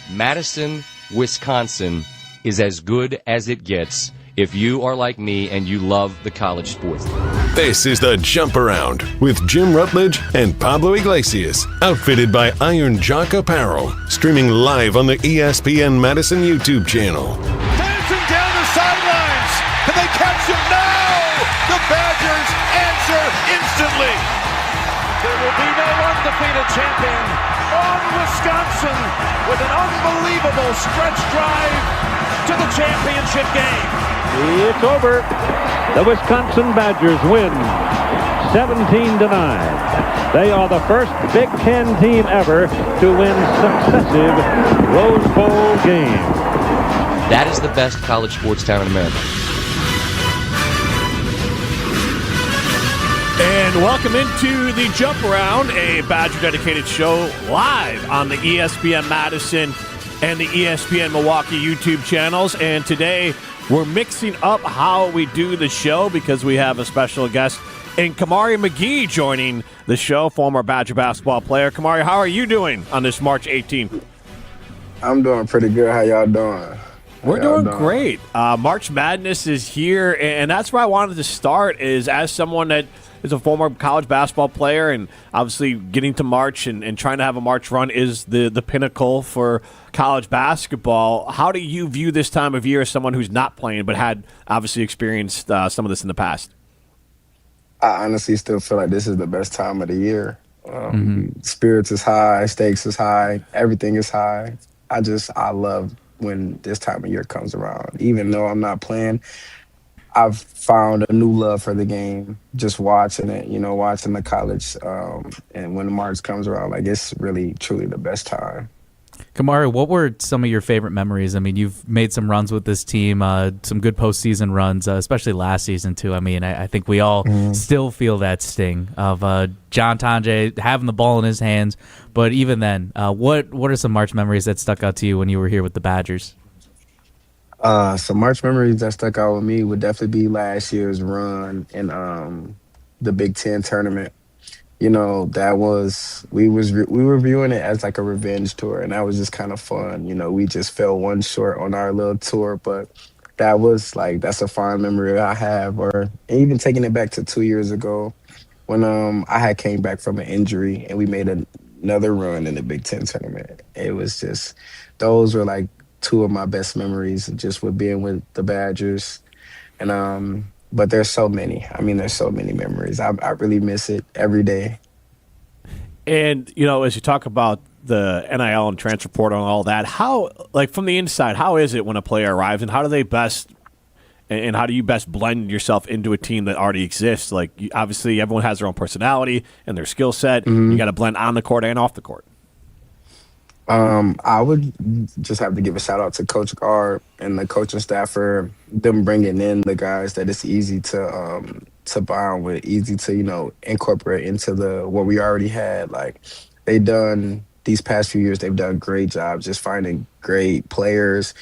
Madison, Wisconsin is as good as it gets if you are like me and you love the college sports. This is the Jump Around with Jim Rutledge and Pablo Iglesias, outfitted by Iron Jock Apparel, streaming live on the ESPN Madison YouTube channel. Dancing down the sidelines. Can they catch him? No! The Badgers answer instantly. There will be no undefeated champion on Wisconsin with an unbelievable stretch drive to the championship game. It's over. The Wisconsin Badgers win 17-9. They are the first Big Ten team ever to win successive Rose Bowl games. That is the best college sports town in America. And welcome into the Jump Around, a Badger-dedicated show live on the ESPN Madison and the ESPN Milwaukee YouTube channels. And today we're mixing up how we do the show because we have a special guest in Kamari McGee joining the show, former Badger basketball player. Kamari, how are you doing on this March 18th? I'm doing pretty good. How y'all doing? We're doing great. March Madness is here, and that's where I wanted to start is as someone that is a former college basketball player, and obviously getting to March and trying to have a March run is the pinnacle for college basketball. How do you view this time of year as someone who's not playing but had obviously experienced some of this in the past? I honestly still feel like this is the best time of the year. Spirits is high, stakes is high, everything is high. I love when this time of year comes around. Even though I'm not playing, I've found a new love for the game, just watching it, watching the college. And when March comes around, it's really, truly the best time. Kamari, what were some of your favorite memories? I mean, you've made some runs with this team, some good postseason runs, especially last season, too. I mean, I think we all still feel that sting of John Tonje having the ball in his hands. But even then, what are some March memories that stuck out to you when you were here with the Badgers? Some March memories that stuck out with me would definitely be last year's run in the Big Ten tournament. That was we were viewing it as like a revenge tour, and that was just kind of fun. We just fell one short on our little tour, but that's a fond memory I have. Or even taking it back to 2 years ago when I had came back from an injury and we made another run in the Big Ten tournament. It was just those were two of my best memories just with being with the Badgers. And but there's so many. I mean, there's so many memories. I really miss it every day. And, as you talk about the NIL and transfer portal and all that, how, from the inside, how is it when a player arrives, and how do you best blend yourself into a team that already exists? Obviously, everyone has their own personality and their skill set. You got to blend on the court and off the court. I would just have to give a shout out to Coach Gard and the coaching staff for them bringing in the guys that it's easy to bond with, easy to incorporate into what we already had. They done these past few years, they've done great jobs just finding great players,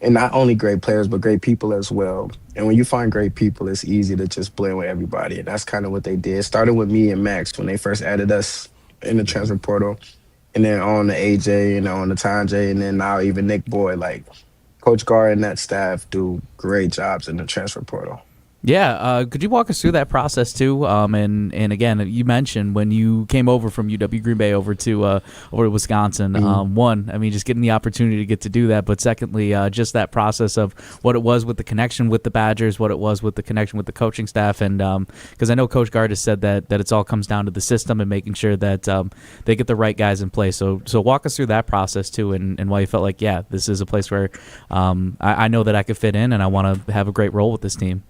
and not only great players but great people as well. And when you find great people, it's easy to just blend with everybody, and that's kind of what they did. Started with me and Max when they first added us in the transfer portal. And then on the AJ and on the Tonje, and then now even Nick Boyd, Coach Gard and that staff do great jobs in the transfer portal. Yeah, could you walk us through that process too? And again, you mentioned when you came over from UW Green Bay over to Wisconsin. One, I mean, just getting the opportunity to get to do that, but secondly, just that process of what it was with the connection with the Badgers, what it was with the connection with the coaching staff, and because I know Coach Gard has said that it all comes down to the system and making sure that they get the right guys in place. So walk us through that process too, and why you felt like, yeah, this is a place where I know that I could fit in, and I want to have a great role with this team.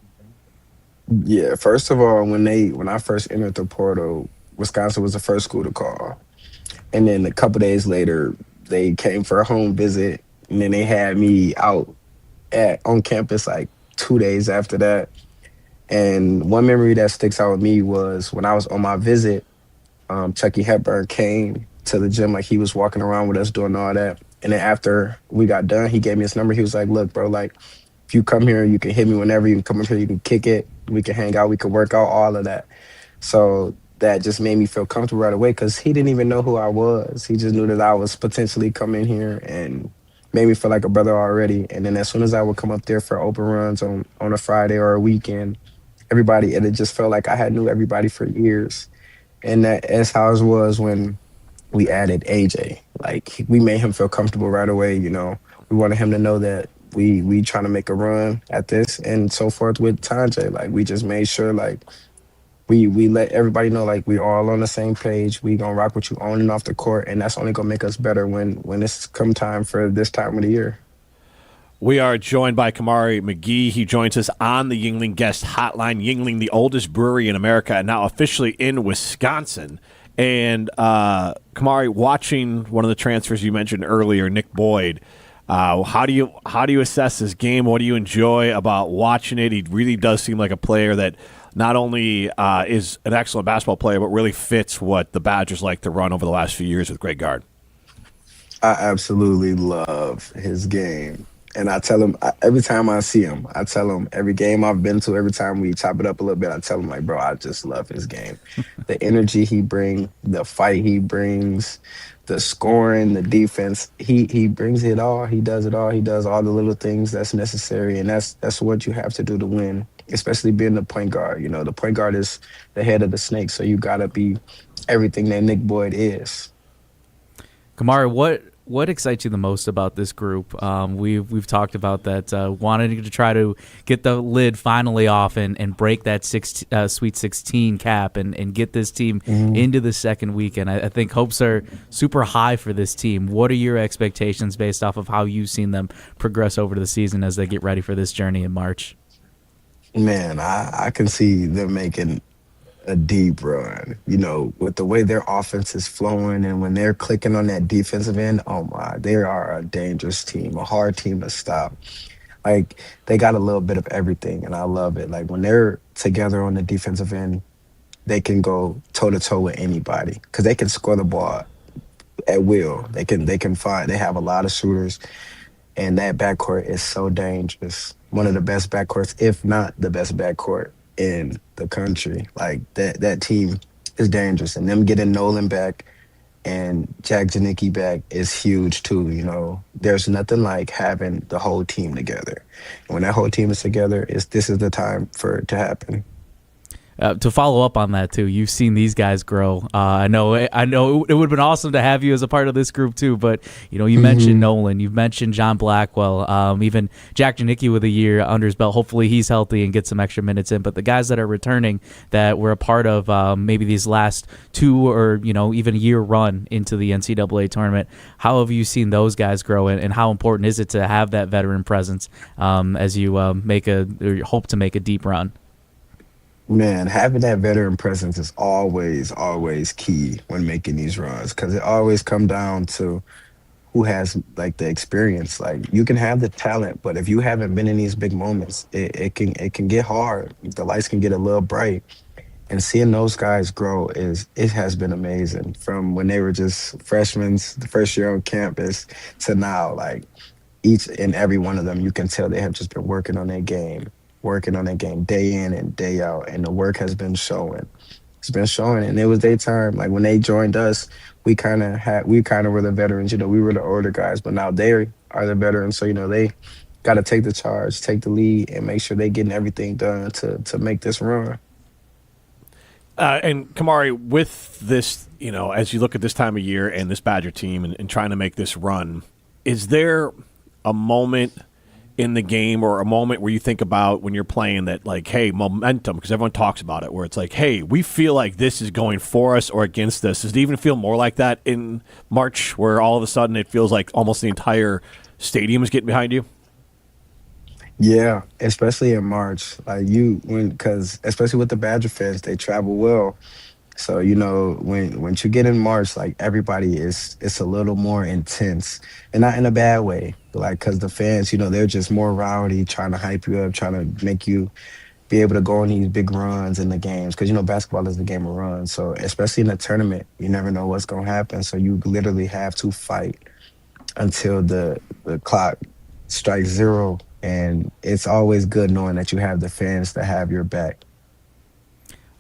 Yeah, first of all, when I first entered the portal, Wisconsin was the first school to call. And then a couple days later, they came for a home visit, and then they had me out on campus 2 days after that. And one memory that sticks out with me was when I was on my visit, Chucky Hepburn came to the gym, he was walking around with us doing all that. And then after we got done, he gave me his number. He was like, look, bro, if you come here, you can hit me whenever. You can come up here, you can kick it. We can hang out. We can work out, all of that. So that just made me feel comfortable right away because he didn't even know who I was. He just knew that I was potentially coming here and made me feel like a brother already. And then as soon as I would come up there for open runs on a Friday or a weekend, everybody, and it just felt like I had knew everybody for years. And that's how it was when we added AJ. Like, we made him feel comfortable right away. You know, we wanted him to know that we trying to make a run at this, and so forth with Tanjay. Like, we just made sure, like, we let everybody know, like, we all on the same page. We gonna rock with you on and off the court, and that's only gonna make us better when it's come time for this time of the year. We are joined by Kamari McGee. He joins us on the Yuengling Guest Hotline. Yuengling, the oldest brewery in America, and now officially in Wisconsin. And Kamari, watching one of the transfers you mentioned earlier, Nick Boyd, how do you assess his game? What do you enjoy about watching it? He really does seem like a player that not only is an excellent basketball player, but really fits what the Badgers like to run over the last few years with Greg Gard. I absolutely love his game. And I tell him every time I see him, I tell him every game I've been to, every time we chop it up a little bit, I tell him, like, bro, I just love his game. The energy he brings, the fight he brings, the scoring, the defense, he brings it all. He does it all. He does all the little things that's necessary, and that's what you have to do to win, especially being the point guard. You know, the point guard is the head of the snake, so you got to be everything that Nick Boyd is. Kamari, what excites you the most about this group? We've talked about that, wanting to try to get the lid finally off and break that Sweet 16 cap and get this team into the second weekend. I think hopes are super high for this team. What are your expectations based off of how you've seen them progress over the season as they get ready for this journey in March? Man, I can see them making a deep run, you know, with the way their offense is flowing, and when they're clicking on that defensive end, oh my, they are a dangerous team, a hard team to stop. Like, they got a little bit of everything, and I love it. Like, when they're together on the defensive end, they can go toe-to-toe with anybody because they can score the ball at will. They have a lot of shooters, and that backcourt is so dangerous. One of the best backcourts, if not the best backcourt in the country. Like, that team is dangerous, and them getting Nolan back and Janicki back is huge too. You know, there's nothing like having the whole team together. And when that whole team is together, this is the time for it to happen. To follow up on that too, you've seen these guys grow. I know it would have been awesome to have you as a part of this group too, but you know, you mentioned Nolan, you've mentioned John Blackwell, even Jack Janicki with a year under his belt. Hopefully he's healthy and gets some extra minutes in. But the guys that are returning that were a part of maybe these last two or even a year run into the NCAA tournament, how have you seen those guys grow, and how important is it to have that veteran presence as you hope to make a deep run? Man, having that veteran presence is always key when making these runs, because it always come down to who has, like, the experience. Like, you can have the talent, but if you haven't been in these big moments, it can get hard. The lights can get a little bright. And seeing those guys grow has been amazing. From when they were just freshmen, the first year on campus, to now, like, each and every one of them, you can tell they have just been working on their game day in and day out, and the work has been showing. It's been showing, and it was their time. Like, when they joined us, we kind of were the veterans. We were the older guys, but now they are the veterans. So they got to take the charge, take the lead, and make sure they're getting everything done to make this run. And Kamari, with this, as you look at this time of year and this Badger team and trying to make this run, is there a moment in the game or a moment where you think about when you're playing that, like, hey, momentum, because everyone talks about it, where it's like, hey, we feel like this is going for us or against us? Does it even feel more like that in March, where all of a sudden it feels like almost the entire stadium is getting behind you? Yeah, especially in March. Like, because especially with the Badger fans, they travel well. So, when you get in March, like, everybody it's a little more intense, and not in a bad way. Like, because the fans, they're just more rowdy, trying to hype you up, trying to make you be able to go on these big runs in the games. Because, basketball is the game of runs. So, especially in a tournament, you never know what's going to happen. So, you literally have to fight until the clock strikes zero. And it's always good knowing that you have the fans to have your back.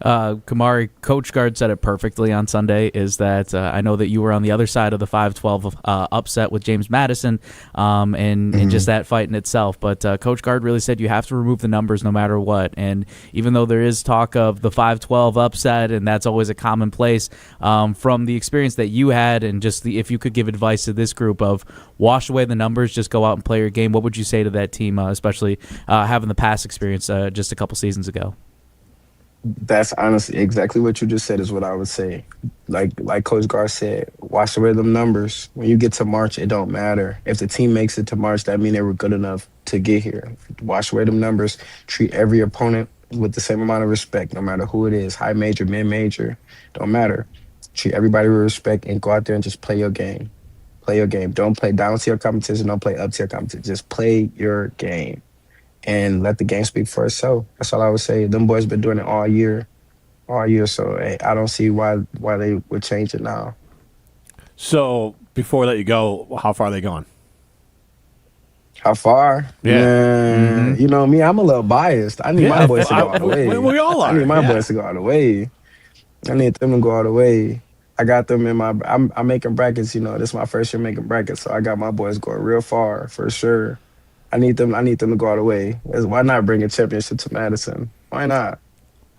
Kamari, Coach Gard said it perfectly on Sunday, is that I know that you were on the other side of the 5-12 upset with James Madison and just that fight in itself. But Coach Gard really said you have to remove the numbers no matter what. And even though there is talk of the 5-12 upset, and that's always a commonplace, from the experience that you had and just if you could give advice to this group of wash away the numbers, just go out and play your game, what would you say to that team, especially having the past experience just a couple seasons ago? That's honestly exactly what you just said is what I would say. Like Coach Gard said, wash away them numbers. When you get to March, it don't matter. If the team makes it to March, that means they were good enough to get here. Wash away them numbers. Treat every opponent with the same amount of respect, no matter who it is, high major, mid-major, don't matter. Treat everybody with respect and go out there and just play your game. Play your game. Don't play down tier competition. Don't play up tier competition. Just play your game. And let the game speak for itself. That's all I would say. Them boys been doing it all year. So hey, I don't see why they would change it now. So before I let you go, how far are they going? How far? Yeah. You know me, I'm a little biased. I need my boys to go all the way. We all are. I need my boys to go all the way. I need them to go all the way. I got them in my. I'm making brackets. You know, this is my first year making brackets, so I got my boys going real far for sure. I need them to go all the way. Why not bring a championship to Madison? Why not?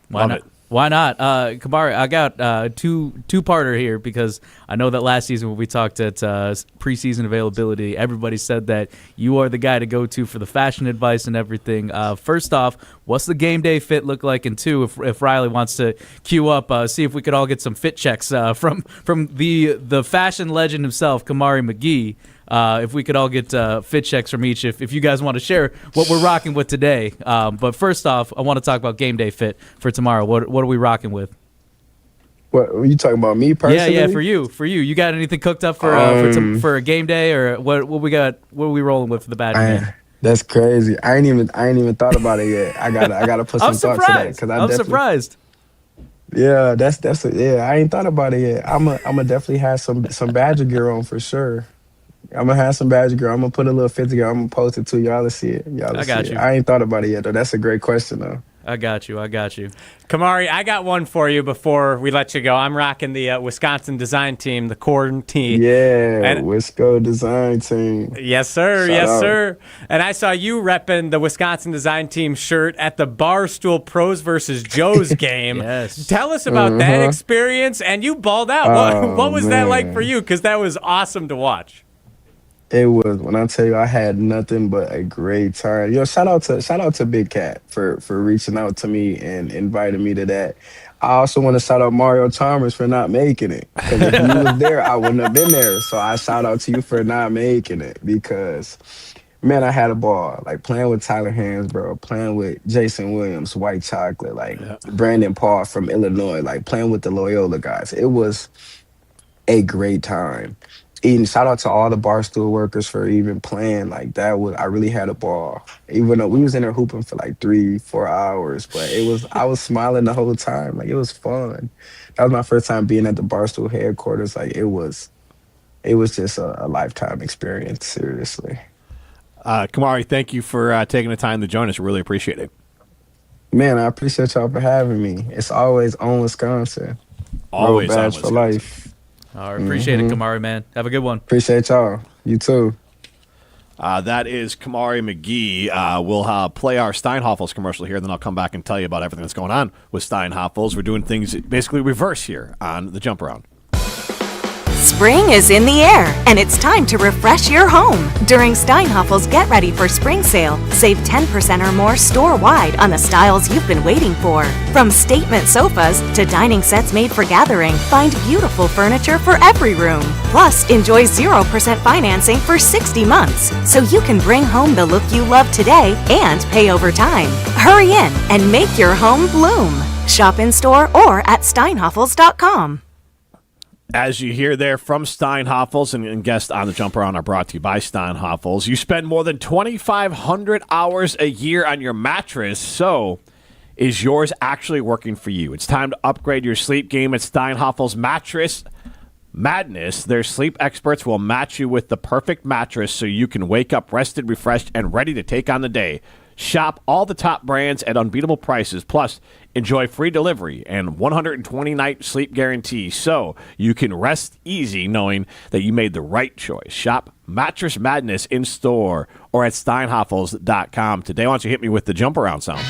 Why not? Why not? Kamari, I got two-parter here because I know that last season when we talked at preseason availability, everybody said that you are the guy to go to for the fashion advice and everything. First off, what's the game day fit look like? And two, if Riley wants to queue up, see if we could all get some fit checks from the fashion legend himself, Kamari McGee. If we could all get fit checks from each, if you guys want to share what we're rocking with today. But first off, I want to talk about game day fit for tomorrow. What are we rocking with? What are you talking about? Me personally? Yeah, for you. You got anything cooked up for a game day, or what we got? What are we rolling with for the Badger? That's crazy. I ain't even thought about it yet. I gotta put some thought to that because I'm surprised. Yeah, I ain't thought about it yet. I'm definitely have some Badger gear on for sure. I'm gonna have some Badger gear. I'm gonna put a little fit together. I'm gonna post it to y'all to see it. I got you. I ain't thought about it yet though. That's a great question though. I got you. Kamari, I got one for you before we let you go. I'm rocking the Wisconsin design team, the corn tee. Yeah, Wisco design team. Yes, sir. Shout out. Sir. And I saw you repping the Wisconsin design team shirt at the Barstool Pros versus Joe's game. Yes. Tell us about that experience. And you balled out. What was that like for you? Because that was awesome to watch. It was, when I tell you, I had nothing but a great time. Yo, shout out to Big Cat for reaching out to me and inviting me to that. I also want to shout out Mario Chalmers for not making it. Because if you was there, I wouldn't have been there. So I shout out to you for not making it because, man, I had a ball. Like playing with Tyler Hansbrough, playing with Jason Williams, White Chocolate, Brandon Paul from Illinois, like playing with the Loyola guys. It was a great time. Shout out to all the Barstool workers for even playing like that. I really had a ball, even though we was in there hooping for like 3-4 hours. But I was smiling the whole time. Like it was fun. That was my first time being at the Barstool headquarters. Like it was just a lifetime experience. Seriously. Kamari, thank you for taking the time to join us. Really appreciate it. Man, I appreciate y'all for having me. It's always on Wisconsin. Always Road on badge for life. All right, appreciate it, Kamari, man. Have a good one. Appreciate y'all. You too. That is Kamari McGee. We'll play our Steinhoffels commercial here, then I'll come back and tell you about everything that's going on with Steinhoffels. We're doing things basically reverse here on the Jump Around. Spring is in the air, and it's time to refresh your home. During Steinhoffel's Get Ready for Spring sale, save 10% or more store-wide on the styles you've been waiting for. From statement sofas to dining sets made for gathering, find beautiful furniture for every room. Plus, enjoy 0% financing for 60 months, so you can bring home the look you love today and pay over time. Hurry in and make your home bloom. Shop in-store or at steinhoffels.com. As you hear there from Steinhoffels, and guests on the Jump Around are brought to you by Steinhoffels. You spend more than 2,500 hours a year on your mattress, so is yours actually working for you? It's time to upgrade your sleep game at Steinhoffels Mattress Madness. Their sleep experts will match you with the perfect mattress so you can wake up rested, refreshed, and ready to take on the day. Shop all the top brands at unbeatable prices. Plus, enjoy free delivery and 120-night sleep guarantee so you can rest easy knowing that you made the right choice. Shop Mattress Madness in store or at steinhoffels.com. Today, why don't you hit me with the jump around sound?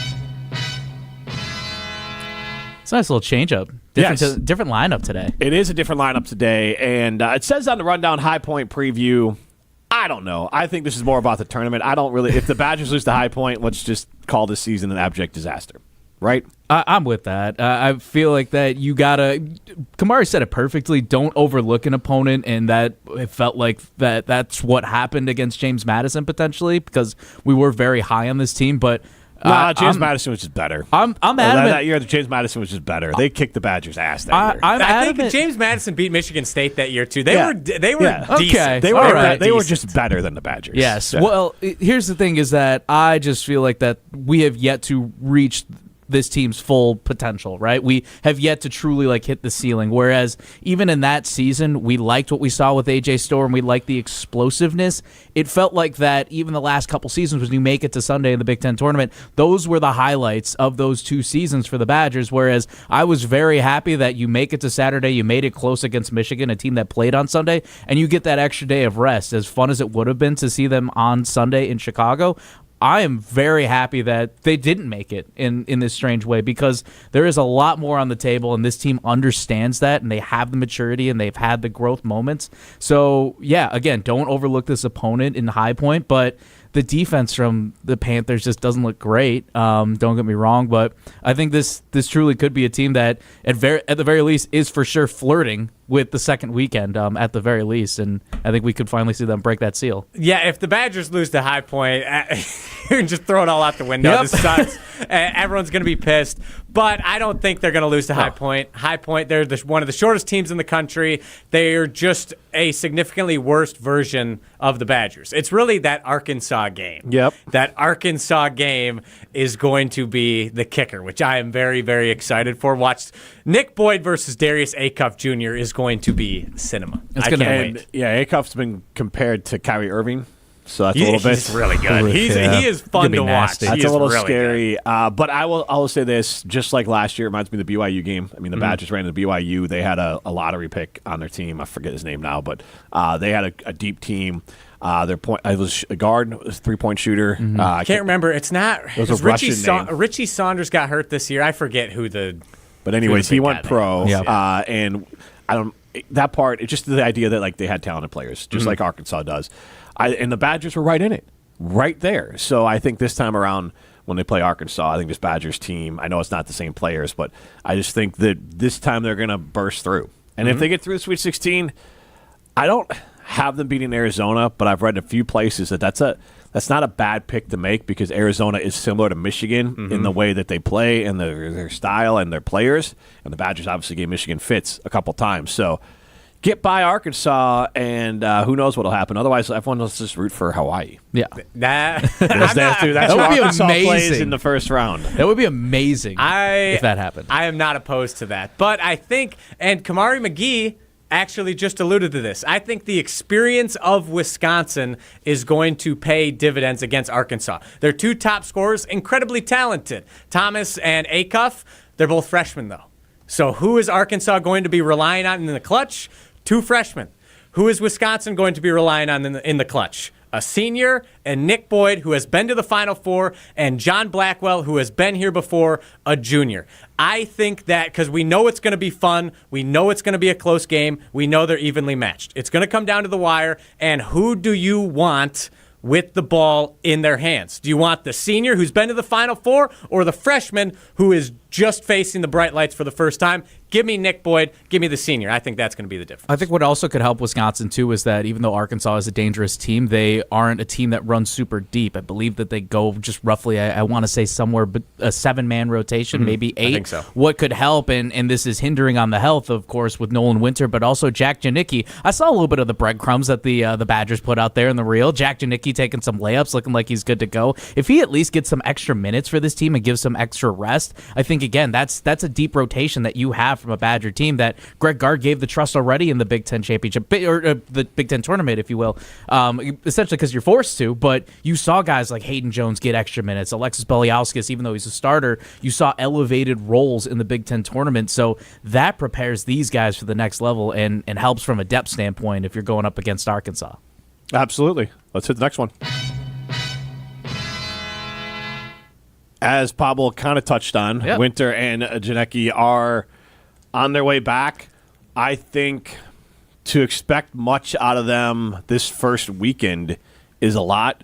It's a nice little change-up. Different lineup today. It is a different lineup today, and it says on the Rundown High Point preview, I don't know. I think this is more about the tournament. I don't really – if the Badgers lose to High Point, let's just call this season an abject disaster, right? I'm with that. I feel like that you got to – Kamari said it perfectly. Don't overlook an opponent, and that it felt like that's what happened against James Madison potentially because we were very high on this team, but – James Madison was just better. I'm adamant. That year, James Madison was just better. They kicked the Badgers' ass that year. I think James Madison beat Michigan State that year too. They were decent. Okay. They were just better than the Badgers. Yes. Yeah. Well, here's the thing: is that I just feel like that we have yet to reach this team's full potential, right? We have yet to truly hit the ceiling. Whereas even in that season, we liked what we saw with AJ Storr and we liked the explosiveness. It felt like that even the last couple seasons when you make it to Sunday in the Big Ten tournament, those were the highlights of those 2 seasons for the Badgers. Whereas I was very happy that you make it to Saturday, you made it close against Michigan, a team that played on Sunday, and you get that extra day of rest. As fun as it would have been to see them on Sunday in Chicago, I am very happy that they didn't make it in this strange way because there is a lot more on the table, and this team understands that, and they have the maturity, and they've had the growth moments. So, yeah, again, don't overlook this opponent in High Point, but the defense from the Panthers just doesn't look great. Don't get me wrong, but I think this truly could be a team that, at the very least, is for sure flirting with the second weekend at the very least, and I think we could finally see them break that seal. Yeah, if the Badgers lose to High Point, you can just throw it all out the window. Yep. This sucks. Everyone's going to be pissed, but I don't think they're going to lose to High Point. High Point, they're one of the shortest teams in the country. They're just a significantly worse version of the Badgers. It's really that Arkansas game. Yep. That Arkansas game is going to be the kicker, which I am very, very excited for. Watch Nick Boyd versus Darius Acuff Jr. is going to be cinema. I can't wait. Yeah, Acuff's been compared to Kyrie Irving, so that's a little bit. He's really good. He is fun to watch. That's a little scary. But I will say this: just like last year, it reminds me of the BYU game. I mean, the Badgers ran into BYU. They had a lottery pick on their team. I forget his name now, but they had a deep team. Their point, it was a Gard, was a 3-point shooter. I can't remember. It's not. It was a Russian name. Richie Saunders got hurt this year. I forget who the. But anyways, he went pro, Yep. and I don't. That part, it's just the idea that they had talented players, just like Arkansas does. And the Badgers were right in it, right there. So I think this time around, when they play Arkansas, I think this Badgers team, I know it's not the same players, but I just think that this time they're going to burst through. And if they get through the Sweet 16, I don't have them beating Arizona, but I've read in a few places that that's not a bad pick to make because Arizona is similar to Michigan in the way that they play and their style and their players. And the Badgers obviously gave Michigan fits a couple times. So get by Arkansas, and who knows what will happen. Otherwise, everyone will just root for Hawaii. Yeah. That's who Arkansas plays in the first round. That would be amazing if that happened. I am not opposed to that. But I think, and Kamari McGee actually just alluded to this, I think the experience of Wisconsin is going to pay dividends against Arkansas. Their 2 top scorers, incredibly talented. Thomas and Acuff, they're both freshmen, though. So who is Arkansas going to be relying on in the clutch? 2 freshmen. Who is Wisconsin going to be relying on in the clutch? A senior, and Nick Boyd, who has been to the Final Four, and John Blackwell, who has been here before, a junior. I think that because we know it's going to be fun, we know it's going to be a close game, we know they're evenly matched. It's going to come down to the wire, and who do you want with the ball in their hands? Do you want the senior who's been to the Final Four or the freshman who is just facing the bright lights for the first time? Give me Nick Boyd. Give me the senior. I think that's going to be the difference. I think what also could help Wisconsin, too, is that even though Arkansas is a dangerous team, they aren't a team that runs super deep. I believe that they go just roughly, I want to say somewhere, a 7-man rotation, maybe 8. I think so. What could help, and this is hindering on the health, of course, with Nolan Winter, but also Jack Janicki. I saw a little bit of the breadcrumbs that the Badgers put out there in the reel. Jack Janicki taking some layups, looking like he's good to go. If he at least gets some extra minutes for this team and gives some extra rest, I think think, again, that's a deep rotation that you have from a Badger team that Greg Gard gave the trust already in the Big Ten championship, or the Big Ten tournament, if you will, essentially because you're forced to, but you saw guys like Hayden Jones get extra minutes. Alexis Beliauskas, even though he's a starter, you saw elevated roles in the Big Ten tournament, so that prepares these guys for the next level and helps from a depth standpoint if you're going up against Arkansas. Absolutely. Let's hit the next one. As Pablo kind of touched on, Winter and Janicki are on their way back. I think to expect much out of them this first weekend is a lot.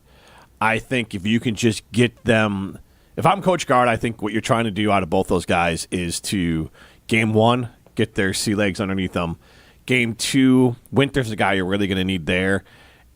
I think if you can just get them – if I'm Coach Gard, I think what you're trying to do out of both those guys is to, game one, get their sea legs underneath them. Game two, Winter's the guy you're really going to need there.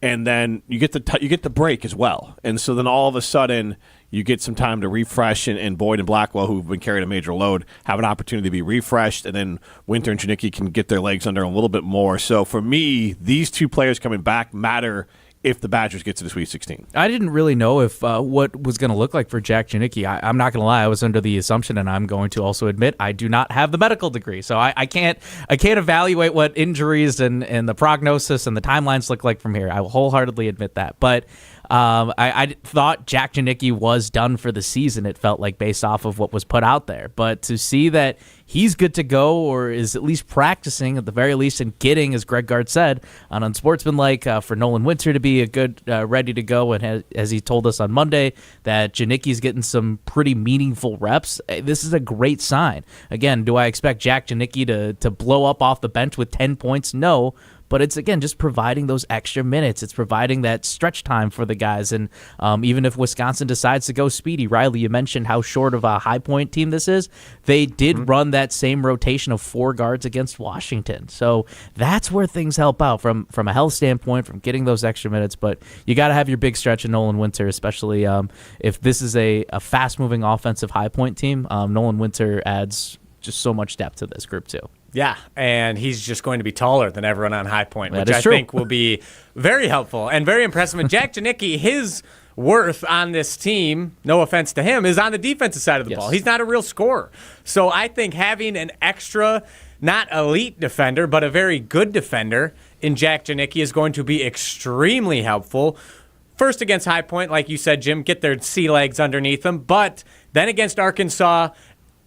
And then you get the break as well. And so then all of a sudden – you get some time to refresh, and Boyd and Blackwell, who've been carrying a major load, have an opportunity to be refreshed, and then Winter and Janicki can get their legs under a little bit more. So for me, these two players coming back matter if the Badgers get to the Sweet 16. I didn't really know if what was going to look like for Jack Janicki. I'm not going to lie, I was under the assumption, and I'm going to also admit I do not have the medical degree, so I can't evaluate what injuries and the prognosis and the timelines look like from here. I will wholeheartedly admit that, but I thought Jack Janicki was done for the season, it felt like, based off of what was put out there. But to see that he's good to go, or is at least practicing at the very least, and getting, as Greg Gard said, on unsportsmanlike, for Nolan Winter to be a good, ready to go, and as he told us on Monday, that Janicki's getting some pretty meaningful reps, this is a great sign. Again, do I expect Jack Janicki to blow up off the bench with 10 points? No. But it's, again, just providing those extra minutes. It's providing that stretch time for the guys. And even if Wisconsin decides to go speedy, Riley, you mentioned how short of a High Point team this is. They did run that same rotation of 4 guards against Washington. So that's where things help out from a health standpoint, from getting those extra minutes. But you got to have your big stretch in Nolan Winter, especially if this is a fast-moving offensive High Point team. Nolan Winter adds just so much depth to this group, too. Yeah, and he's just going to be taller than everyone on High Point, which I think will be very helpful and very impressive. And Jack Janicki, his worth on this team, no offense to him, is on the defensive side of the ball. He's not a real scorer. So I think having an extra, not elite defender, but a very good defender in Jack Janicki is going to be extremely helpful. First against High Point, like you said, Jim, get their sea legs underneath them. But then against Arkansas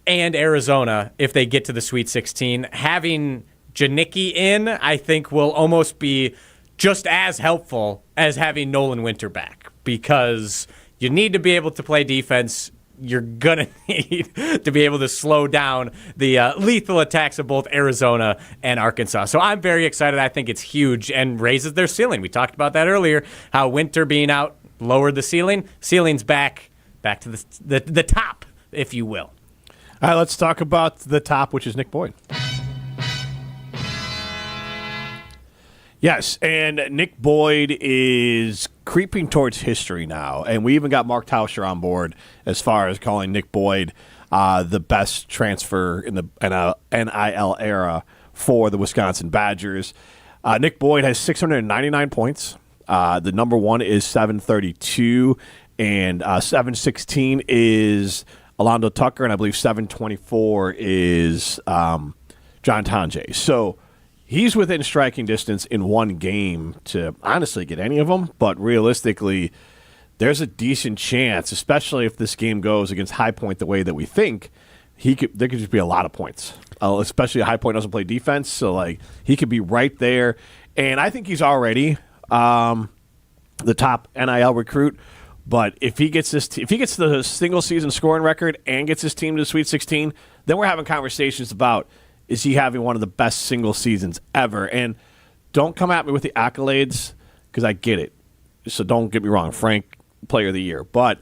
and Arizona, if they get to the Sweet 16, having Janicki in, I think, will almost be just as helpful as having Nolan Winter back, because you need to be able to play defense. You're going to need to be able to slow down the lethal attacks of both Arizona and Arkansas. So I'm very excited. I think it's huge and raises their ceiling. We talked about that earlier, how Winter being out lowered the ceiling. Ceiling's back to the top, if you will. All right, let's talk about the top, which is Nick Boyd. Yes, and Nick Boyd is creeping towards history now, and we even got Mark Tauscher on board as far as calling Nick Boyd the best transfer in the NIL era for the Wisconsin Badgers. Nick Boyd has 699 points. The number one is 732, and 716 is Alondo Tucker, and I believe 724 is John Tonje. So he's within striking distance in one game to honestly get any of them, but realistically, there's a decent chance, especially if this game goes against High Point the way that we think, there could just be a lot of points, especially High Point doesn't play defense, so like he could be right there. And I think he's already the top NIL recruit. But if he gets the single season scoring record and gets his team to the Sweet 16, then we're having conversations about, is he having one of the best single seasons ever? And don't come at me with the accolades, because I get it. So don't get me wrong, Frank, Player of the Year. But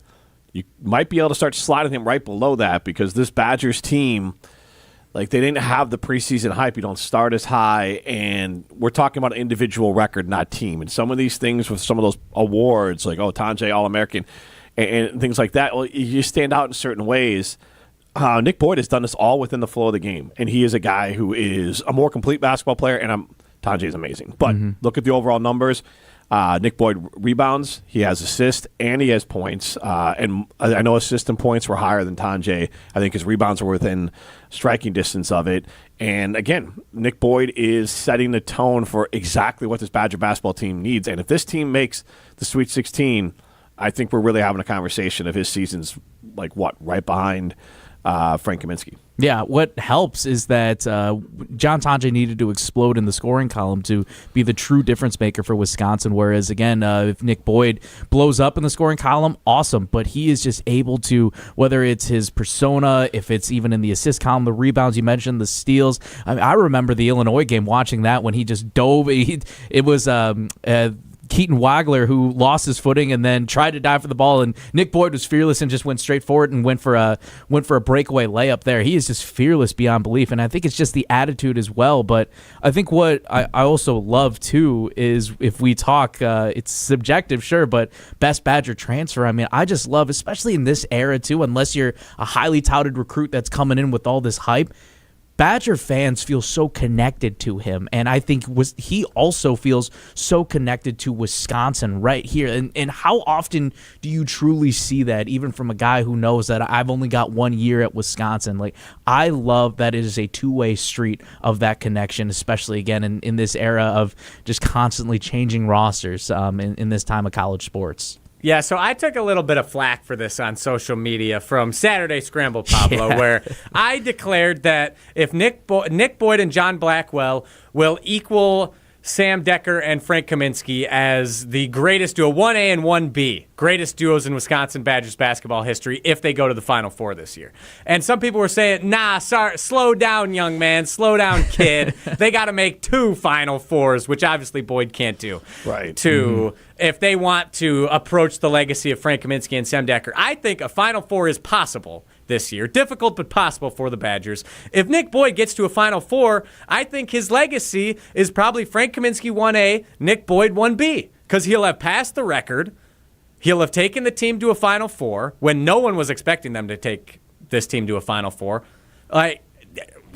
you might be able to start sliding him right below that, because this Badgers team, like, they didn't have the preseason hype. You don't start as high, and we're talking about individual record, not team. And some of these things with some of those awards, like, Tonje All-American and things like that, well, you stand out in certain ways. Nick Boyd has done this all within the flow of the game, and he is a guy who is a more complete basketball player, and Tonje is amazing. But look at the overall numbers. Nick Boyd rebounds, he has assists, and he has points. And I know assist and points were higher than Tanjay. I think his rebounds were within striking distance of it. And again, Nick Boyd is setting the tone for exactly what this Badger basketball team needs. And if this team makes the Sweet 16, I think we're really having a conversation of his season's right behind Frank Kaminsky. Yeah, what helps is that John Tanjay needed to explode in the scoring column to be the true difference maker for Wisconsin, whereas, again, if Nick Boyd blows up in the scoring column, awesome, but he is just able to, whether it's his persona, if it's even in the assist column, the rebounds, you mentioned, the steals. I remember the Illinois game, watching that when he just dove. It was Keaton Wagler who lost his footing and then tried to dive for the ball, and Nick Boyd was fearless and just went straight forward and went for a breakaway layup there. He is just fearless beyond belief, and I think it's just the attitude as well. But I think what I also love too is, if we talk, it's subjective, sure, but best Badger transfer. I mean, I just love, especially in this era too, unless you're a highly touted recruit that's coming in with all this hype, Badger fans feel so connected to him, and I think he also feels so connected to Wisconsin right here. And how often do you truly see that, even from a guy who knows that I've only got 1 year at Wisconsin? Like, I love that it is a two-way street of that connection, especially, again, in this era of just constantly changing rosters in this time of college sports. Yeah, so I took a little bit of flack for this on social media from Saturday Scramble, Pablo, where I declared that if Nick Boyd and John Blackwell will equal Sam Decker and Frank Kaminsky as the greatest duo, 1A and 1B, greatest duos in Wisconsin Badgers basketball history if they go to the Final Four this year. And some people were saying, nah, sorry, slow down, young man, slow down, kid. They got to make 2 Final Fours, which obviously Boyd can't do. Right. If they want to approach the legacy of Frank Kaminsky and Sam Decker. I think a Final Four is possible this year. Difficult, but possible for the Badgers. If Nick Boyd gets to a Final Four, I think his legacy is probably Frank Kaminsky 1A, Nick Boyd 1B, because he'll have passed the record. He'll have taken the team to a Final Four when no one was expecting them to take this team to a Final Four.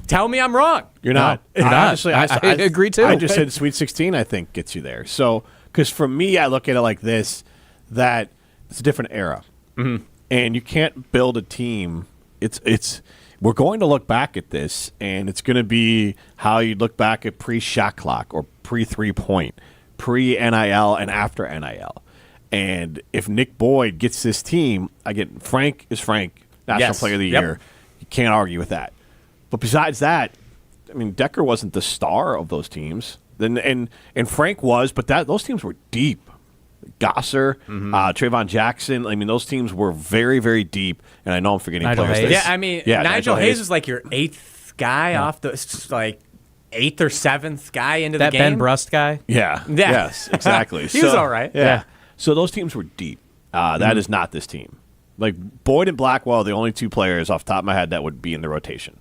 Tell me I'm wrong. You're not. You're not. Honestly, I agree, too. I just said Sweet 16, I think, gets you there. So, because for me, I look at it like this, that it's a different era. Mm-hmm. And you can't build a team. We're going to look back at this, and it's going to be how you look back at pre-shot clock or pre-3-point, pre-NIL and after NIL. And if Nick Boyd gets this team, again, Frank is Frank, National Player of the Year. You can't argue with that. But besides that, I mean, Decker wasn't the star of those teams. And Frank was, but those teams were deep. Gosser, Trayvon Jackson. I mean, those teams were very, very deep, and I know I'm forgetting Nigel players. Hayes. Yeah, I mean, Nigel Hayes was like your 8th guy off the 8th or 7th guy into the game. That Ben Brust guy? Yeah. Yes, exactly. He was all right. Yeah. So those teams were deep. That is not this team. Like, Boyd and Blackwell are the only 2 players off the top of my head that would be in the rotation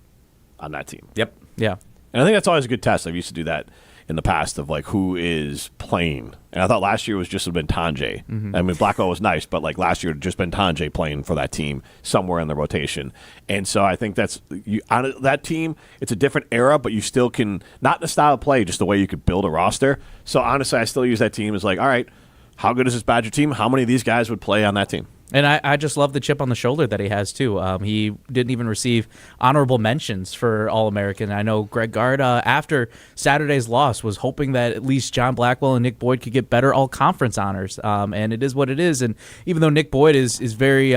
on that team. Yep. Yeah. And I think that's always a good test. I've used to do that in the past of who is playing. And I thought last year was just have been Tanjay. Mm-hmm. I mean, Blackwell was nice, but last year it had just been Tanjay playing for that team somewhere in the rotation. And so I think that's on that team, it's a different era, but you still can, not the style of play, just the way you could build a roster. So honestly, I still use that team as all right, how good is this Badger team? How many of these guys would play on that team? And I just love the chip on the shoulder that he has, too. He didn't even receive honorable mentions for All-American. I know Greg Gard, after Saturday's loss, was hoping that at least John Blackwell and Nick Boyd could get better all-conference honors. And it is what it is. And even though Nick Boyd is very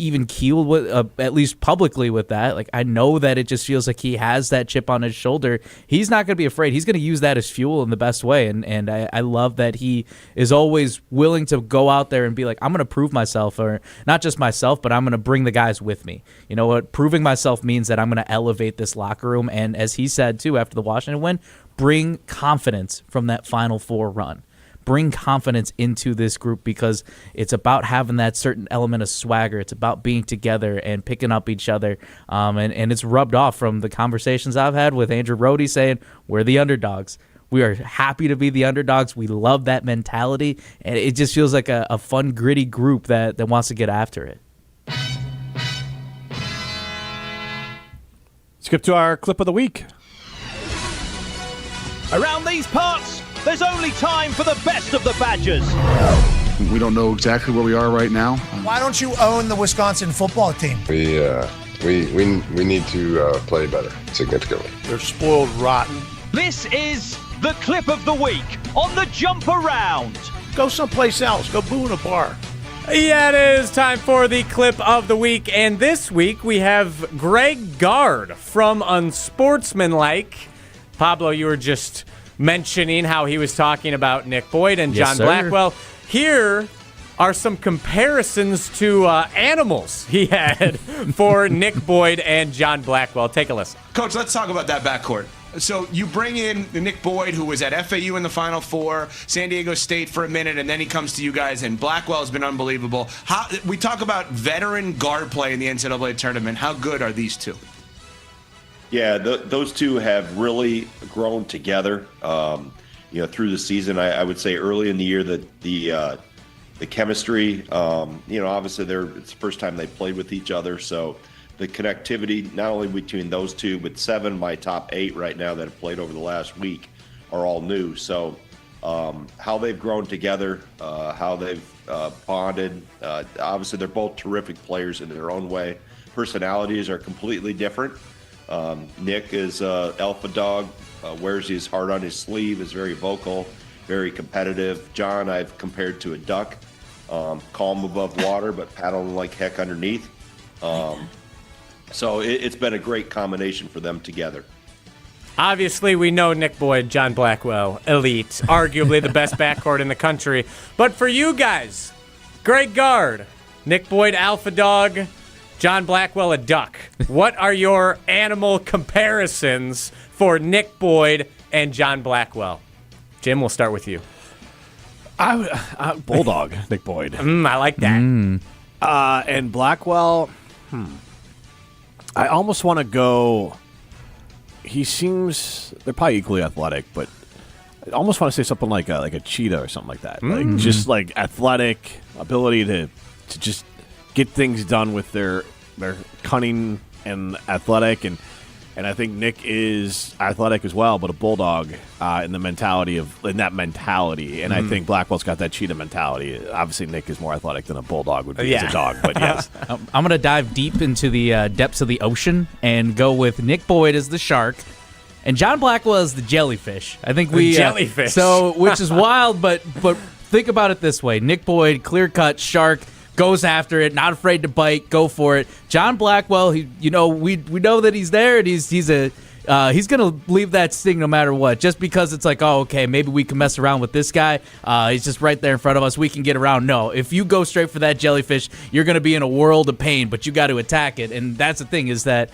even keeled with, at least publicly with that, I know that it just feels like he has that chip on his shoulder. He's not going to be afraid. He's going to use that as fuel in the best way. And I love that he is always willing to go out there and be like, I'm going to prove myself, or not just myself, but I'm going to bring the guys with me. You know what? Proving myself means that I'm going to elevate this locker room. And as he said, too, after the Washington win, bring confidence from that Final Four run. Bring confidence into this group, because it's about having that certain element of swagger. It's about being together and picking up each other. And it's rubbed off from the conversations I've had with Andrew Rohde saying, we're the underdogs. We are happy to be the underdogs. We love that mentality. And it just feels like a fun, gritty group that wants to get after it. Skip to our clip of the week. Around these parts, There's only time for the best of the Badgers. We don't know exactly where we are right now. Why don't you own the Wisconsin football team? We need to play better significantly. They're spoiled rotten. This is the clip of the week on the Jump Around. Go someplace else. Go boo in a bar. Yeah, it is time for the clip of the week, and this week we have Greg Gard from Unsportsmanlike. Pablo, you were just mentioning how he was talking about Nick Boyd and John Blackwell. Here are some comparisons to animals he had for Nick Boyd and John Blackwell. Take a listen. Coach, let's talk about that backcourt. So you bring in Nick Boyd, who was at FAU in the Final Four, San Diego State for a minute, and then he comes to you guys, and Blackwell has been unbelievable. We talk about veteran guard play in the NCAA tournament. How good are these two? Yeah, those two have really grown together. Through the season, I would say early in the year that the chemistry, obviously it's the first time they played with each other, so the connectivity not only between those two, but 7 of my top 8 right now that have played over the last week are all new. So how they've grown together, how they've bonded. Obviously, they're both terrific players in their own way. Personalities are completely different. Nick is alpha dog. Wears his heart on his sleeve, is very vocal, very competitive. John, I've compared to a duck, calm above water, but paddling like heck underneath. So it's been a great combination for them together. Obviously, we know Nick Boyd, John Blackwell, elite, arguably the best backcourt in the country. But for you guys, Greg Gard, Nick Boyd, alpha dog, John Blackwell, a duck. What are your animal comparisons for Nick Boyd and John Blackwell? Jim, we'll start with you. Bulldog, Nick Boyd. I like that. And Blackwell, I almost want to go. They're probably equally athletic, but I almost want to say something like a cheetah or something like that. Like just like athletic ability to just get things done with their cunning and athletic, and I think Nick is athletic as well, but a bulldog in that mentality, and I think Blackwell's got that cheetah mentality. Obviously, Nick is more athletic than a bulldog would be as a dog, but yes. I'm going to dive deep into the depths of the ocean and go with Nick Boyd as the shark and John Blackwell as the jellyfish. I think jellyfish. Which is wild, but think about it this way: Nick Boyd, clear-cut shark, goes after it, not afraid to bite, go for it. John Blackwell, we know that he's there, and he's gonna leave that sting no matter what. Just because it's like, oh, okay, maybe we can mess around with this guy. He's just right there in front of us. We can get around. No, if you go straight for that jellyfish, you're gonna be in a world of pain. But you got to attack it, and that's the thing is that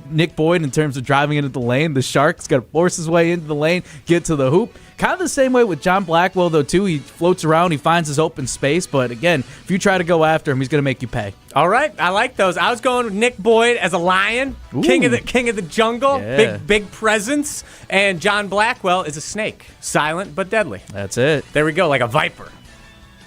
Nick Boyd, in terms of driving into the lane, the shark's got to force his way into the lane, get to the hoop. Kind of the same way with John Blackwell, though, too. He floats around, he finds his open space, but again, if you try to go after him, he's going to make you pay. All right, I like those. I was going with Nick Boyd as a lion, king of the jungle, big presence, and John Blackwell is a snake, silent but deadly. That's it. There we go, like a viper.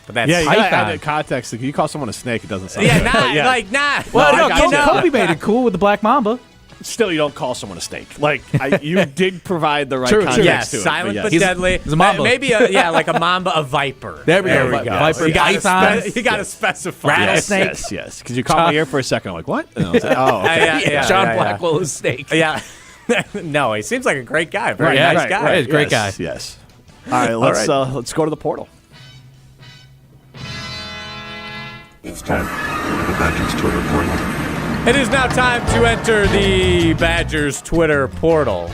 But that's you gotta add the context. If you call someone a snake, it doesn't sound good. Nah. Well, Kobe made it cool with the Black Mamba. Still, you don't call someone a snake. Like you did provide the right context yes, to it. Silent but deadly. He's a mamba. Maybe like a mamba, a viper. There we go. Viper, you got to specify. Rattlesnake. Yes. Because you caught me here for a second. I'm like, what? And I was like, oh, okay. John Blackwell is snake. Yeah. No, he seems like a great guy. Very nice guy. Right, great guy. Yes. All right, let's go to the portal. It's time for the Badgers Twitter portal. It is now time to enter the Badgers Twitter portal.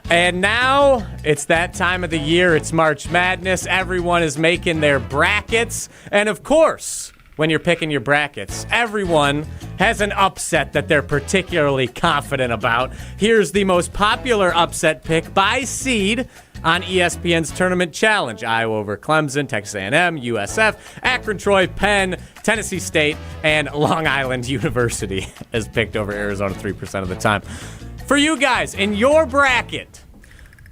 And now it's that time of the year. It's March Madness. Everyone is making their brackets. And of course, when you're picking your brackets, everyone has an upset that they're particularly confident about. Here's the most popular upset pick by seed on ESPN's Tournament Challenge. Iowa over Clemson, Texas A&M, USF, Akron, Troy, Penn, Tennessee State, and Long Island University is picked over Arizona 3% of the time. For you guys, in your bracket,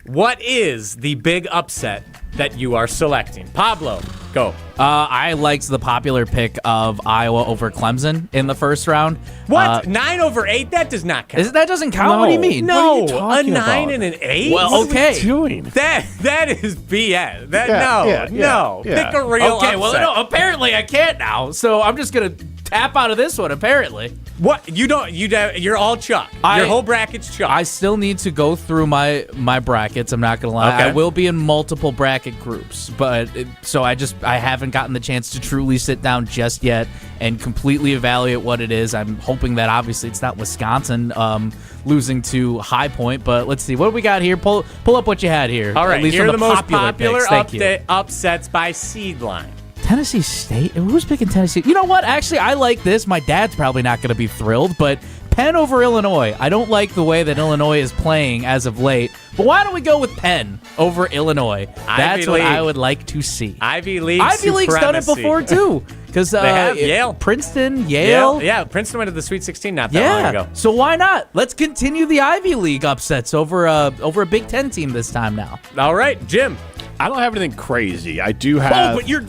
what is the big upset that you are selecting? Pablo, Go. I liked the popular pick of Iowa over Clemson in the first round. What? 9 over 8? That does not count. That doesn't count? No. What do you mean? No, What a 9 and an 8? Well, okay. What are we doing? That is BS. No. Yeah. Pick a real Okay, upset. well, no, apparently I can't now, so I'm just going to tap out of this one, apparently. What? You're all Chuck. Your whole bracket's Chuck. I still need to go through my brackets. I'm not going to lie. Okay. I will be in multiple bracket groups, but so I haven't gotten the chance to truly sit down just yet and completely evaluate what it is. I'm hoping that obviously it's not Wisconsin losing to High Point, but let's see. What do we got here? Pull up what you had here. All right, at least here are from the most popular picks. upsets by seed line. Tennessee State? Who's picking Tennessee? You know what? Actually, I like this. My dad's probably not going to be thrilled, but Penn over Illinois. I don't like the way that Illinois is playing as of late, but why don't we go with Penn over Illinois? That's what I would like to see. Ivy League's done it before, too. Because they have Yale. Princeton, Yale. Yeah, Princeton went to the Sweet 16 not that long ago. So why not? Let's continue the Ivy League upsets over a Big Ten team this time now. All right, Jim. I don't have anything crazy. I do have. Oh, but you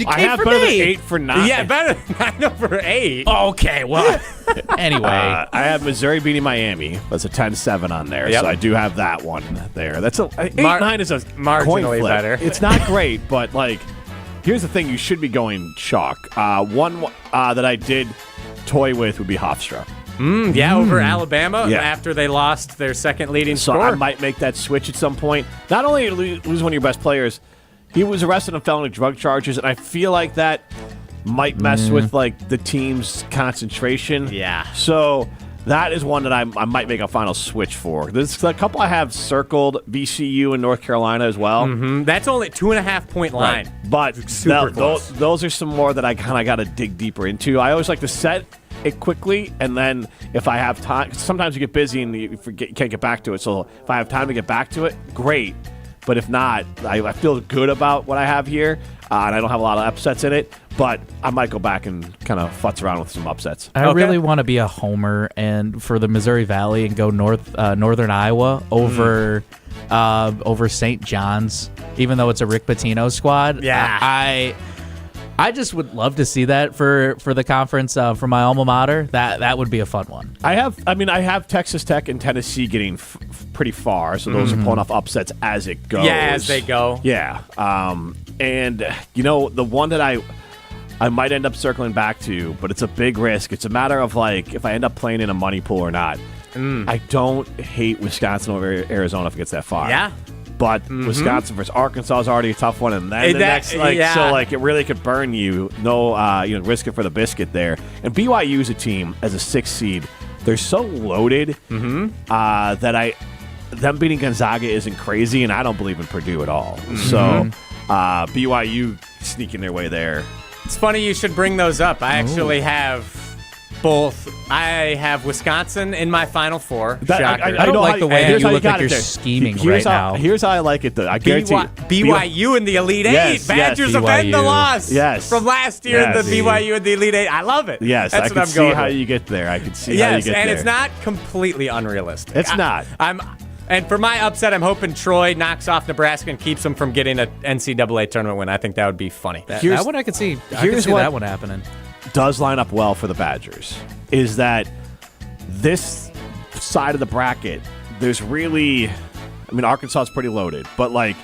I have better than 8 for 9. Yeah, better than 9 over 8. Okay, well. Anyway. I have Missouri beating Miami. That's a 10-7 on there. Yep. So I do have that one there. That's 8-9 is a marginally coin flip. better. It's not great, but like, here's the thing: you should be going chalk. One that I did toy with would be Hofstra. Over Alabama Yeah. after they lost their second leading So scorer. I might make that switch at some point. Not only lose one of your best players, he was arrested on felony drug charges, and I feel like that might mess with like the team's concentration. Yeah. So that is one that I might make a final switch for. There's a couple I have circled, VCU and North Carolina as well. That's only 2.5 point line. Right. But those are some more that I kind of got to dig deeper into. I always like to set it quickly, and then if I have time, sometimes you get busy and you can't get back to it. So if I have time to get back to it, great. But if not, I feel good about what I have here, and I don't have a lot of upsets in it. But I might go back and kind of futz around with some upsets. I really want to be a homer and for the Missouri Valley and go northern Iowa over St. John's, even though it's a Rick Pitino squad. Yeah. I just would love to see that for the conference for my alma mater. That would be a fun one. I have Texas Tech and Tennessee getting pretty far, so those are pulling off upsets as it goes. Yeah, as they go. Yeah. And the one that I might end up circling back to, but it's a big risk. It's a matter of like if I end up playing in a money pool or not. I don't hate Wisconsin over Arizona if it gets that far. Yeah. But Wisconsin versus Arkansas is already a tough one, and then so it really could burn you. No, risk it for the biscuit there. And BYU is a team as a 6th seed. They're so loaded that them beating Gonzaga isn't crazy, and I don't believe in Purdue at all. So BYU sneaking their way there. It's funny you should bring those up. I actually have both. I have Wisconsin in my Final Four. I don't like the way you look like you're scheming right now. Here's how I like it, though. I guarantee BYU in the Elite Eight. Badgers avenge the loss from last year in the BYU in the Elite Eight. I love it. Yes, that's I what can I'm see going how with. you get there. I can see how you get there. And it's not completely unrealistic. It's not. And for my upset, I'm hoping Troy knocks off Nebraska and keeps them from getting an NCAA tournament win. I think that would be funny. That one I could see. I could see that one happening. Does line up well for the Badgers is that this side of the bracket, there's really, Arkansas is pretty loaded, but like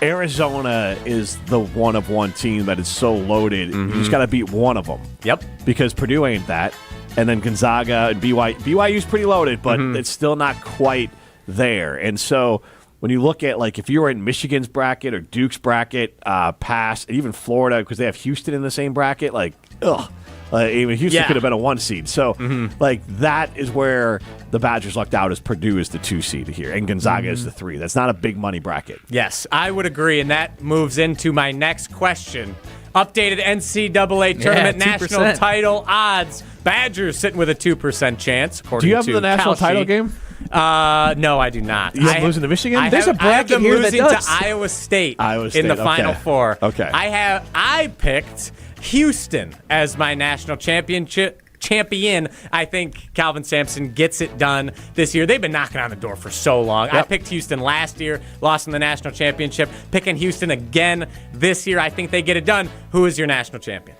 Arizona is the one of one team that is so loaded. You just got to beat one of them. Yep. Because Purdue ain't that. And then Gonzaga and BYU's pretty loaded, but it's still not quite there. And so when you look at, like, if you were in Michigan's bracket or Duke's bracket, past, and even Florida, because they have Houston in the same bracket, like, even Houston could have been a 1 seed. So, that is where the Badgers lucked out, as Purdue is the 2 seed here, and Gonzaga is the 3. That's not a big money bracket. Yes, I would agree, and that moves into my next question. Updated NCAA tournament national title odds. Badgers sitting with a 2% chance, according to Do you have the national title game? No, I do not. You have losing to Michigan? There's a bracket here that losing does. to Iowa State okay. in the Final Four. Okay. I picked Houston as my national championship champion. I think Calvin Sampson gets it done this year. They've been knocking on the door for so long. Yep. I picked Houston last year, lost in the national championship. Picking Houston again this year. I think they get it done. Who is your national champion?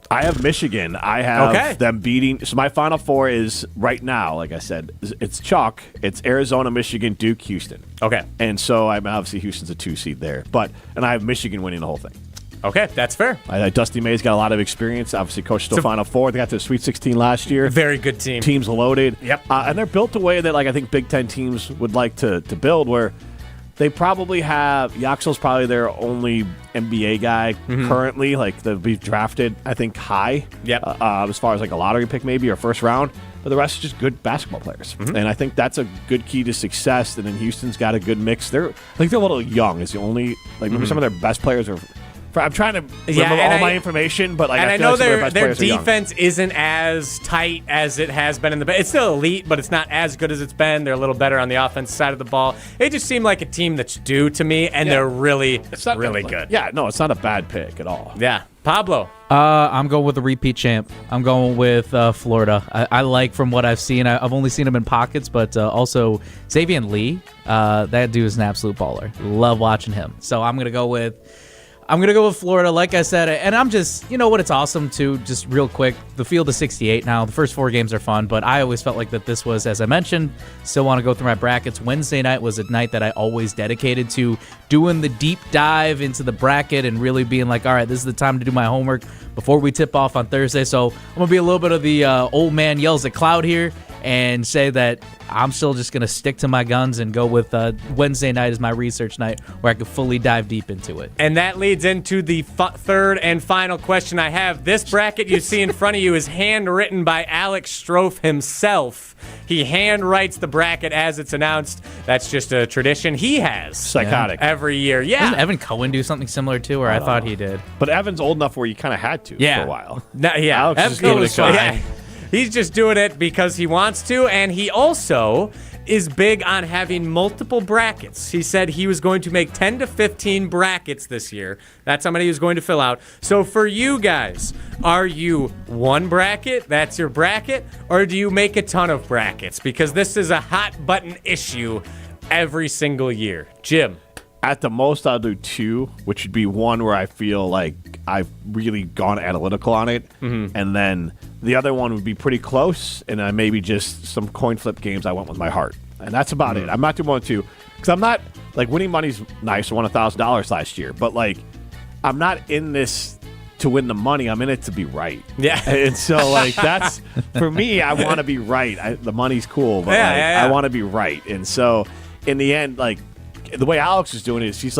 I have Michigan. I have them beating. So my Final Four is right now, like I said, it's chalk. It's Arizona, Michigan, Duke, Houston. Okay. And so I'm obviously Houston's a 2 seed there. And I have Michigan winning the whole thing. Okay, that's fair. Dusty May's got a lot of experience. Obviously, coached the Final Four. They got to the Sweet 16 last year. Very good team. Team's loaded. Yep. And they're built the way that I think Big Ten teams would like to build, where they probably have Yaxel's probably their only NBA guy currently. They'll be drafted, I think, high. Yep. As far as a lottery pick maybe or first round. But the rest is just good basketball players. And I think that's a good key to success. And then Houston's got a good mix. I think they're a little young is the only maybe some of their best players are. I'm trying to remember all my information, but I know their defense isn't as tight as it has been in the. It's still elite, but it's not as good as it's been. They're a little better on the offensive side of the ball. They just seem like a team that's due to me, and they're really good. Yeah, no, it's not a bad pick at all. Yeah, Pablo. I'm going with the repeat champ. I'm going with Florida. I like from what I've seen. I've only seen him in pockets, but also Xavier Lee. That dude is an absolute baller. Love watching him. So I'm gonna go with Florida, like I said, and I'm just, you know what, it's awesome too, just real quick, the field is 68 now, the first 4 games are fun, but I always felt like that this was, as I mentioned, still want to go through my brackets. Wednesday night was a night that I always dedicated to doing the deep dive into the bracket and really being like, all right, this is the time to do my homework before we tip off on Thursday, so I'm going to be a little bit of the old man yells at cloud here and say that I'm still just going to stick to my guns and go with Wednesday night as my research night where I can fully dive deep into it. And that leads into the third and final question I have. This bracket you see in front of you is handwritten by Alex Strofe himself. He handwrites the bracket as it's announced. That's just a tradition he has. Psychotic. Every year. Yeah. Doesn't Evan Cohen do something similar too, or I thought he did? But Evan's old enough where you kind of had to for a while. Yeah. Alex is doing it fine. Yeah. He's just doing it because he wants to, and he also is big on having multiple brackets. He said he was going to make 10 to 15 brackets this year. That's how many he was going to fill out. So for you guys, are you one bracket, that's your bracket, or do you make a ton of brackets? Because this is a hot button issue every single year. Jim? At the most, I'll do 2, which would be one where I feel like I've really gone analytical on it. And then the other one would be pretty close, and I maybe just some coin flip games I went with my heart. And that's about it. I'm not doing 1 or 2. Because I'm not, winning money's nice. I won $1,000 last year. But, I'm not in this to win the money. I'm in it to be right. Yeah. And so, that's, for me, I want to be right. The money's cool, but I want to be right. And so, in the end, the way Alex is doing it is he's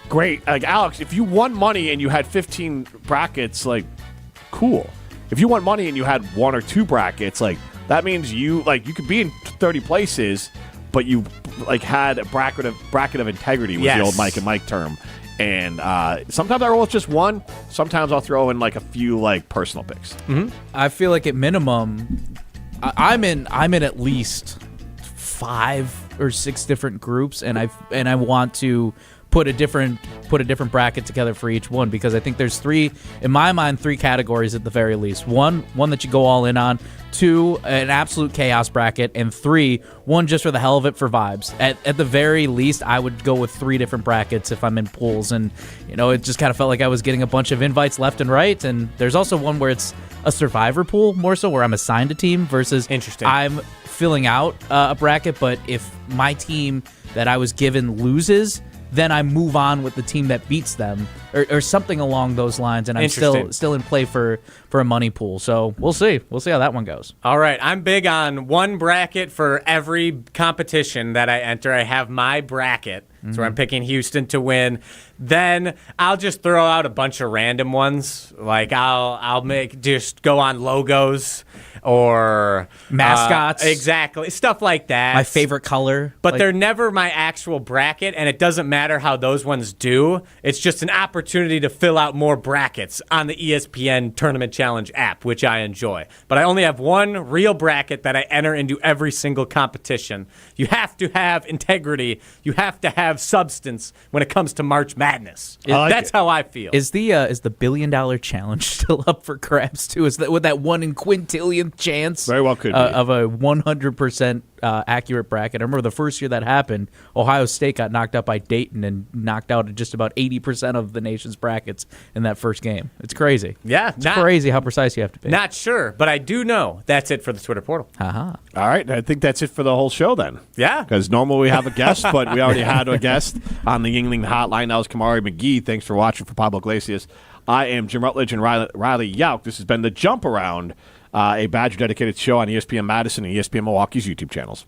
great. Alex, if you won money and you had 15 brackets, cool. If you won money and you had 1 or 2 brackets, that means you could be in 30 places, but you had a bracket of integrity was the old Mike and Mike term. And sometimes I roll with just 1. Sometimes I'll throw in a few personal picks. I feel like at minimum, I'm in at least 5 or 6 different groups, and I want to put a different bracket together for each one, because I think there's 3 categories at the very least. One that you go all in on, 2 an absolute chaos bracket, and 3 one just for the hell of it for vibes. At the very least, I would go with 3 different brackets if I'm in pools, and it just kind of felt like I was getting a bunch of invites left and right. And there's also one where it's a survivor pool more so, where I'm assigned a team versus I'm filling out a bracket, but if my team that I was given loses, then I move on with the team that beats them, or something along those lines, and I'm still in play for a money pool. So we'll see how that one goes. All right, I'm big on 1 bracket for every competition that I enter. I have my bracket, so I'm picking Houston to win. Then I'll just throw out a bunch of random ones. I'll just go on logos or mascots, exactly, stuff like that. My favorite color, but they're never my actual bracket, and it doesn't matter matter how those ones do. It's just an opportunity to fill out more brackets on the ESPN Tournament Challenge app, which I enjoy. But I only have one real bracket that I enter into every single competition. You have to have integrity. You have to have substance when it comes to March Madness. That's how I feel. Is the $1 billion challenge still up for grabs too? Is that with that 1 in quintillionth chance? Very well could be. Of a 100% accurate bracket. I remember the first year that happened, Ohio State got knocked out by Dayton and knocked out just about 80% of the nation's brackets in that first game. It's crazy. Yeah, it's crazy how precise you have to be. Not sure, but I do know that's it for the Twitter portal. Uh-huh. All right, I think that's it for the whole show then. Yeah. Because normally we have a guest, but we already had a guest on the Yingling Hotline. That was Kamari McGee. Thanks for watching. For Pablo Iglesias, I am Jim Rutledge and Riley Yauk. This has been The Jump Around, a Badger-dedicated show on ESPN Madison and ESPN Milwaukee's YouTube channels.